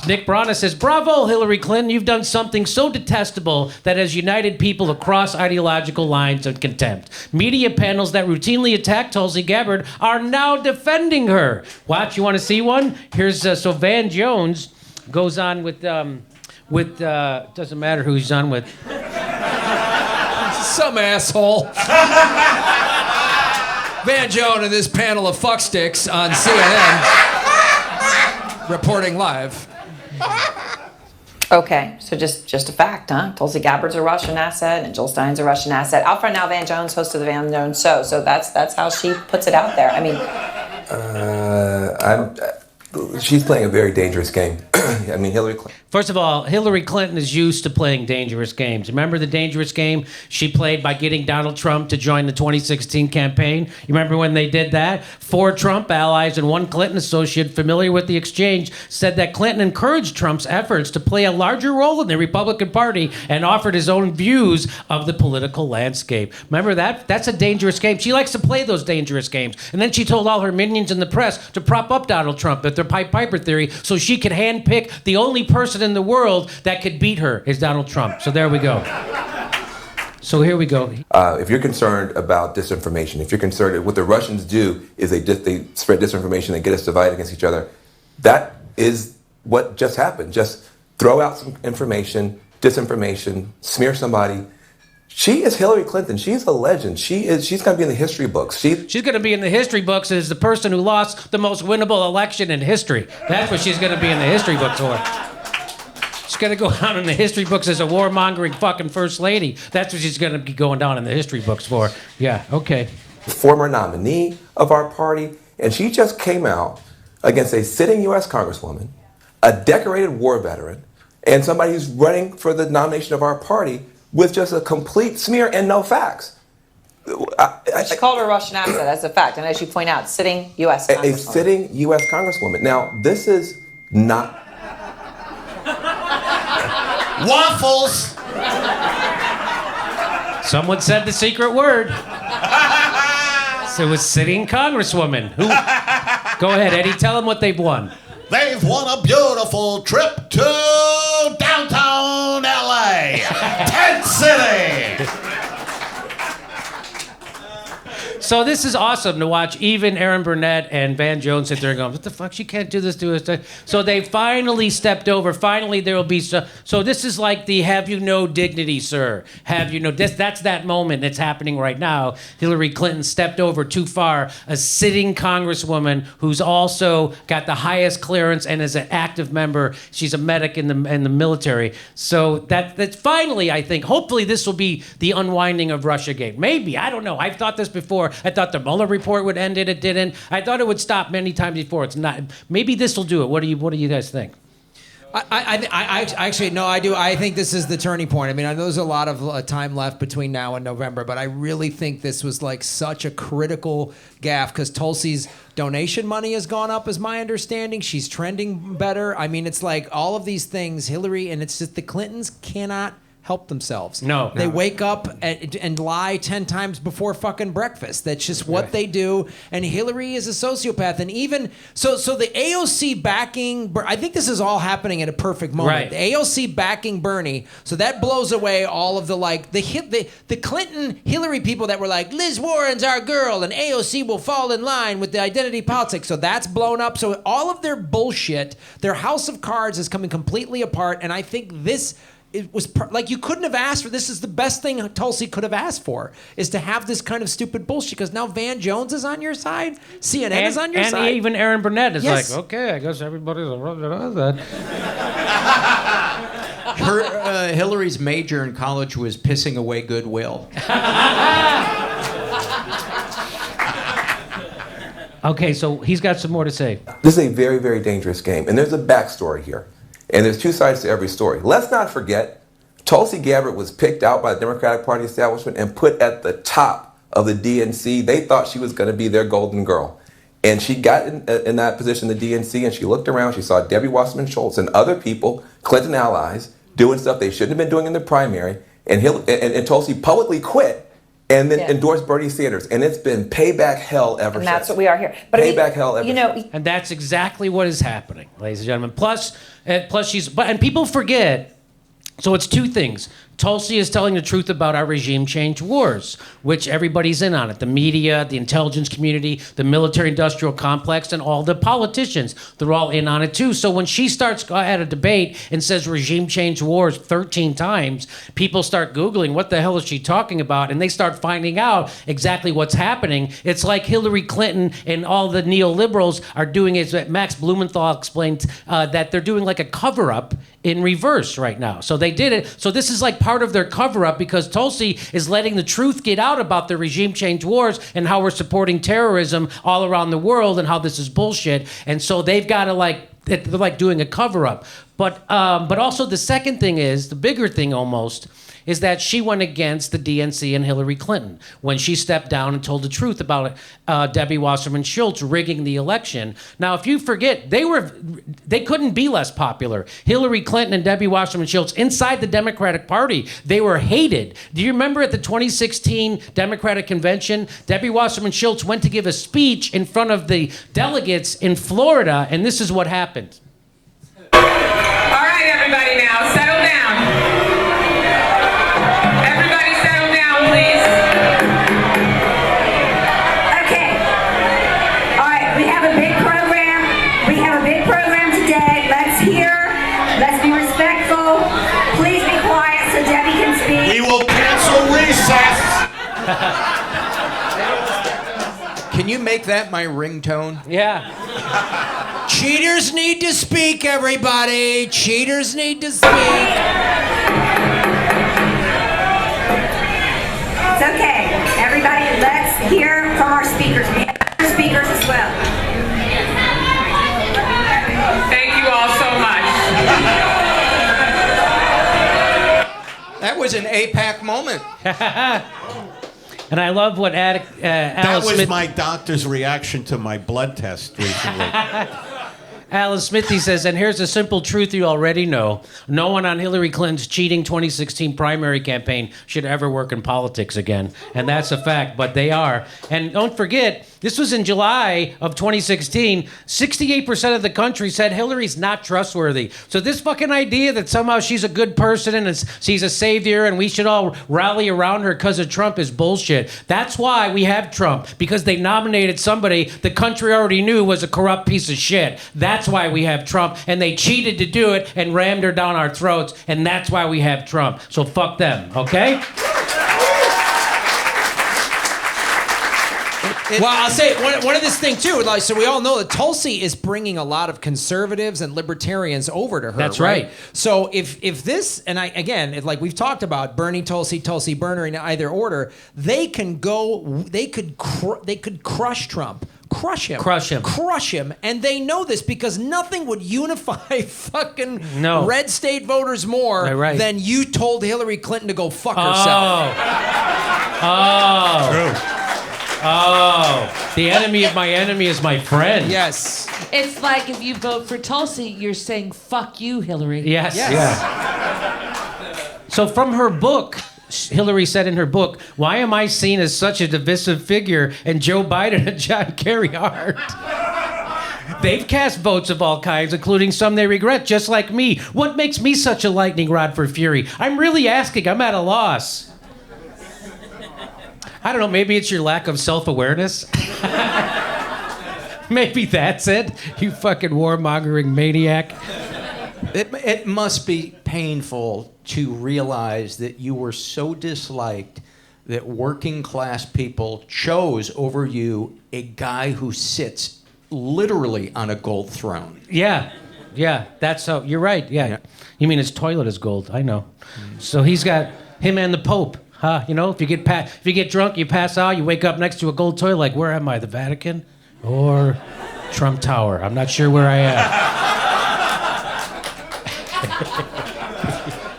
Nick Brana says, bravo, Hillary Clinton. You've done something so detestable that has united people across ideological lines of contempt. Media panels that routinely attack Tulsi Gabbard are now defending her. Watch, you want to see one? Here's, so Van Jones goes on with doesn't matter who he's on with. Some asshole. Van Jones and this panel of fucksticks on CNN reporting live. Okay, so just a fact, huh? Tulsi Gabbard's a Russian asset, and Jill Stein's a Russian asset. Alfred now Van Jones, host of the Van Jones Show. So that's how she puts it out there. I mean, she's playing a very dangerous game. I mean, Hillary Clinton. First of all, Hillary Clinton is used to playing dangerous games. Remember the dangerous game she played by getting Donald Trump to join the 2016 campaign? You remember when they did that? 4 Trump allies and 1 Clinton associate familiar with the exchange said that Clinton encouraged Trump's efforts to play a larger role in the Republican Party and offered his own views of the political landscape. Remember that? That's a dangerous game. She likes to play those dangerous games. And then she told all her minions in the press to prop up Donald Trump at their Pied Piper theory so she could handpick the only person in the world that could beat her is Donald Trump. So there we go. So here we go. If you're concerned about disinformation, if you're concerned, what the Russians do is they spread disinformation, they get us divided against each other. That is what just happened. Just throw out some information, disinformation, smear somebody. She is Hillary Clinton. She's a legend. She's going to be in the history books. She's going to be in the history books as the person who lost the most winnable election in history. That's what she's going to be in the history books for. She's going to go down in the history books as a warmongering fucking first lady. That's what she's going to be going down in the history books for. Yeah, okay. Former nominee of our party, and she just came out against a sitting U.S. Congresswoman, a decorated war veteran, and somebody who's running for the nomination of our party with just a complete smear and no facts. She called her a Russian asset, that's a fact. And as you point out, sitting U.S. Congresswoman. A sitting U.S. Congresswoman. Now, this is not... Waffles! Someone said the secret word. So it was sitting Congresswoman. Who? Go ahead, Eddie. Tell them what they've won. They've won a beautiful trip to downtown LA, Tent City. So this is awesome to watch. Even Aaron Burnett and Van Jones sit there and go, what the fuck? She can't do this to us. So they finally stepped over. Finally, there will be... So this is like the have you no dignity, sir. Have you no... That's that moment that's happening right now. Hillary Clinton stepped over too far. A sitting congresswoman who's also got the highest clearance and is an active member. She's a medic in the military. So that's finally, I think, hopefully this will be the unwinding of Russiagate. Maybe. I don't know. I've thought this before. I thought the Mueller report would end it. It didn't. I thought it would stop many times before. It's not. Maybe this will do it. What do you guys think? I actually no, I do. I think this is the turning point. I mean, I know there's a lot of time left between now and November, but I really think this was like such a critical gaffe because Tulsi's donation money has gone up, is my understanding. She's trending better. I mean, it's like all of these things, Hillary, and it's just the Clintons cannot help themselves. No. They wake up and lie 10 times before fucking breakfast. That's just what they do. And Hillary is a sociopath. And even so the AOC backing, I think this is all happening at a perfect moment. Right. The AOC backing Bernie, so that blows away all of the like the Clinton Hillary people that were like, Liz Warren's our girl and AOC will fall in line with the identity politics. So that's blown up. So all of their bullshit, their house of cards is coming completely apart. And I think this... It was like you couldn't have asked for this. Is the best thing Tulsi could have asked for is to have this kind of stupid bullshit because now Van Jones is on your side, CNN is on your side, and even Aaron Burnett is Yes. like, okay, I guess everybody's that. Hillary's major in college was pissing away goodwill. Okay, so he's got some more to say. This is a very, very dangerous game. And there's a backstory here. And there's 2 sides to every story. Let's not forget, Tulsi Gabbard was picked out by the Democratic Party establishment and put at the top of the DNC. They thought she was going to be their golden girl. And she got in that position, the DNC, and she looked around. She saw Debbie Wasserman Schultz and other people, Clinton allies, doing stuff they shouldn't have been doing in the primary. And Tulsi publicly quit and then Yeah. endorse Bernie Sanders. And it's been payback hell ever And since. that's what we are here. But Payback hell ever you know, since. And that's exactly what is happening, ladies and gentlemen. Plus and people forget. So it's two things. Tulsi is telling the truth about our regime change wars, which everybody's in on it. The media, the intelligence community, the military-industrial complex, and all the politicians. They're all in on it too. So when she starts at a debate and says regime change wars 13 times, people start Googling, what the hell is she talking about? And they start finding out exactly what's happening. It's like Hillary Clinton and all the neoliberals are doing it. Max Blumenthal explained that they're doing like a cover-up in reverse right now. So they did it. So this is like part of their cover-up because Tulsi is letting the truth get out about the regime change wars and how we're supporting terrorism all around the world and how this is bullshit. And so they've got to they're like doing a cover-up. But also the second thing is, the bigger thing almost, is that she went against the DNC and Hillary Clinton when she stepped down and told the truth about Debbie Wasserman Schultz rigging the election. Now, if you forget, they couldn't be less popular. Hillary Clinton and Debbie Wasserman Schultz inside the Democratic Party, they were hated. Do you remember at the 2016 Democratic Convention, Debbie Wasserman Schultz went to give a speech in front of the delegates in Florida, and this is what happened. All right, everybody now, settle down. Everybody settle down, please. Okay. All right, we have a big program. We have a big program today. Let's hear. Let's be respectful. Please be quiet so Debbie can speak. We will cancel recess. Can you make that my ringtone? Yeah. Cheaters need to speak, everybody. Cheaters need to speak. It's okay. Everybody, let's hear from our speakers. We have other speakers as well. Thank you all so much. That was an APAC moment. And I love what That Alice was Smith... my doctor's reaction to my blood test recently. Alice Smithy says, and here's a simple truth you already know. No one on Hillary Clinton's cheating 2016 primary campaign should ever work in politics again. And that's a fact, but they are. And don't forget, this was in July of 2016. 68% of the country said Hillary's not trustworthy. So this fucking idea that somehow she's a good person and she's a savior and we should all rally around her because of Trump is bullshit. That's why we have Trump, because they nominated somebody the country already knew was a corrupt piece of shit. That's why we have Trump, and they cheated to do it and rammed her down our throats, and that's why we have Trump. So fuck them, okay? Well, I'll say one of this thing too. Like, so we all know that Tulsi is bringing a lot of conservatives and libertarians over to her. That's right. So if this, and I again, like we've talked about, Bernie, Tulsi, Burner in either order, they could crush Trump. Crush him. And they know this because nothing would unify fucking red state voters more than you told Hillary Clinton to go fuck herself. True. Oh, the enemy of my enemy is my friend. Yes. It's like if you vote for Tulsi, you're saying fuck you, Hillary. Yes. Yeah. So from her book, Hillary said in her book, why am I seen as such a divisive figure and Joe Biden and John Kerry aren't? They've cast votes of all kinds, including some they regret, just like me. What makes me such a lightning rod for fury? I'm really asking. I'm at a loss. I don't know, maybe it's your lack of self-awareness. Maybe that's it, you fucking warmongering maniac. It must be painful to realize that you were so disliked that working class people chose over you a guy who sits literally on a gold throne. Yeah, that's how, you're right, yeah. You mean his toilet is gold, I know. So he's got him and the Pope. You know, if you get drunk, you pass out, you wake up next to a gold toilet, like, where am I, the Vatican or Trump Tower? I'm not sure where I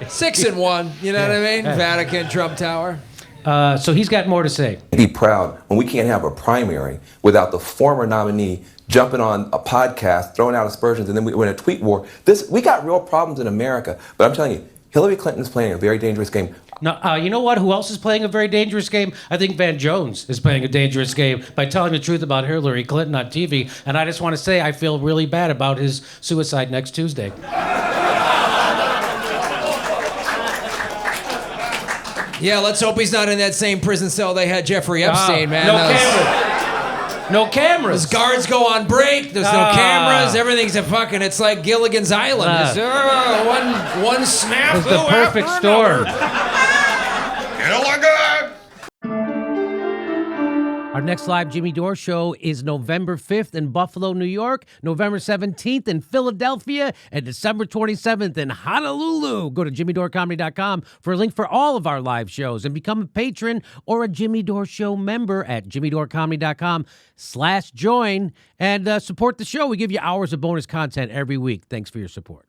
am. 6 and 1, you know what I mean? Vatican, Trump Tower. So he's got more to say. Be proud when we can't have a primary without the former nominee jumping on a podcast, throwing out aspersions, and then we're in a tweet war. We got real problems in America, but I'm telling you, Hillary Clinton's playing a very dangerous game. No, you know what? Who else is playing a very dangerous game? I think Van Jones is playing a dangerous game by telling the truth about Hillary Clinton on TV. And I just want to say I feel really bad about his suicide next Tuesday. Yeah, let's hope he's not in that same prison cell they had Jeffrey Epstein, man. No cameras. No cameras. Those guards go on break. There's no cameras. Everything's it's like Gilligan's Island. One snap. It's the perfect storm. Our next live Jimmy Dore show is November 5th in Buffalo, New York, November 17th in Philadelphia, and December 27th in Honolulu. Go to jimmydorecomedy.com for a link for all of our live shows and become a patron or a Jimmy Dore Show member at jimmydorecomedy.com/join and support the show. We give you hours of bonus content every week. Thanks for your support.